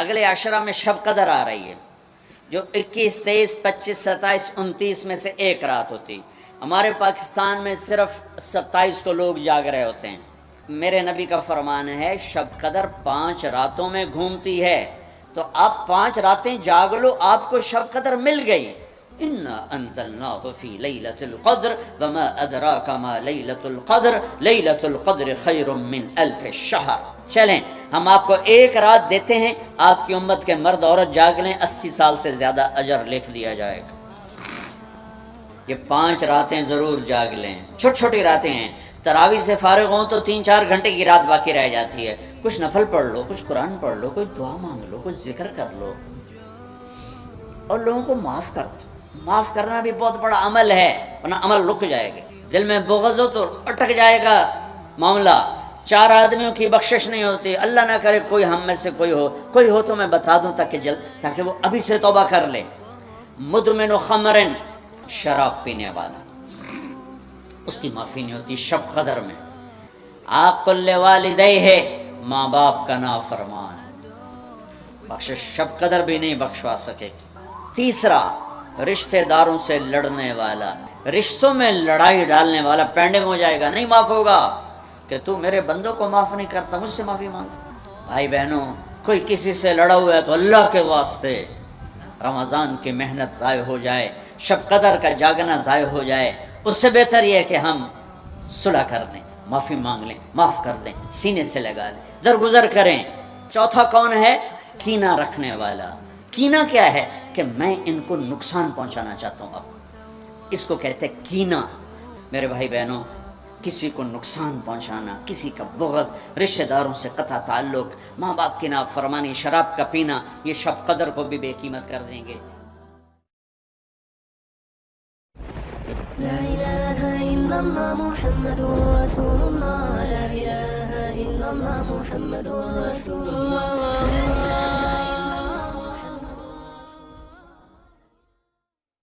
اگلے عشرہ میں شب قدر آ رہی ہے، جو 21، 23، 25، 27، 29 میں سے ایک رات ہوتی۔ ہمارے پاکستان میں صرف 27 کو لوگ جاگ رہے ہوتے ہیں۔ میرے نبی کا فرمان ہے شب قدر 5 راتوں میں گھومتی ہے، تو آپ 5 راتیں جاگ لو، آپ کو شب قدر مل گئی۔ انا انزلناہ فی لیلۃ القدر وما ادراک ما لیلۃ القدر لیلۃ القدر خیر من الف شہر۔ چلیں ہم آپ کو ایک رات دیتے ہیں، آپ کی امت کے مرد عورت جاگ لیں، 80 سال سے زیادہ اجر لکھ دیا جائے گا۔ یہ 5 راتیں ضرور جاگ لیں، چھوٹی چھوٹی راتیں ہیں۔ تراویح سے فارغ ہوں تو 3-4 گھنٹے کی رات باقی رہ جاتی ہے، کچھ نفل پڑھ لو، کچھ قرآن پڑھ لو، کچھ دعا مانگ لو، کچھ ذکر کر لو، اور لوگوں کو معاف کر دو۔ معاف کرنا بھی بہت بڑا عمل ہے، ورنہ عمل رک جائے گا۔ دل میں بغض ہو تو اٹک جائے گا معاملہ۔ 4 آدمیوں کی بخشش نہیں ہوتی، اللہ نہ کرے کوئی ہم میں سے کوئی ہو تو میں بتا دوں تاکہ وہ ابھی سے توبہ کر لے۔ مدمن خمرن، شراب پینے والا، اس کی معافی نہیں ہوتی شب قدر میں۔ عاقل لوالدیہ ہے، ماں باپ کا نافرمان، بخشش شب قدر بھی نہیں بخشوا سکے۔ تیسرا، رشتہ داروں سے لڑنے والا، رشتوں میں لڑائی ڈالنے والا پینڈنگ ہو جائے گا، نہیں معاف ہوگا کہ تو میرے بندوں کو معاف نہیں کرتا، مجھ سے معافی مانگتا۔ بھائی بہنوں، کوئی کسی سے لڑا ہوا ہے تو اللہ کے واسطے رمضان کی محنت ضائع ہو جائے، شب قدر کا جاگنا ضائع ہو جائے، اس سے بہتر یہ ہے کہ ہم صلح کر لیں، معافی مانگ لیں، معاف کر دیں، سینے سے لگا لیں، درگزر کریں۔ چوتھا کون ہے؟ کینہ رکھنے والا۔ کینہ کیا ہے؟ کہ میں ان کو نقصان پہنچانا چاہتا ہوں، اب اس کو کہتے ہیں کینہ۔ میرے بھائی بہنوں، کسی کو نقصان پہنچانا، کسی کا بغض، رشتہ داروں سے قطع تعلق، ماں باپ کی نافرمانی، شراب کا پینا، یہ شب قدر کو بھی بے قیمت کر دیں گے۔ لا إله إلا الله محمد رسول الله، لا إله إلا الله محمد رسول الله۔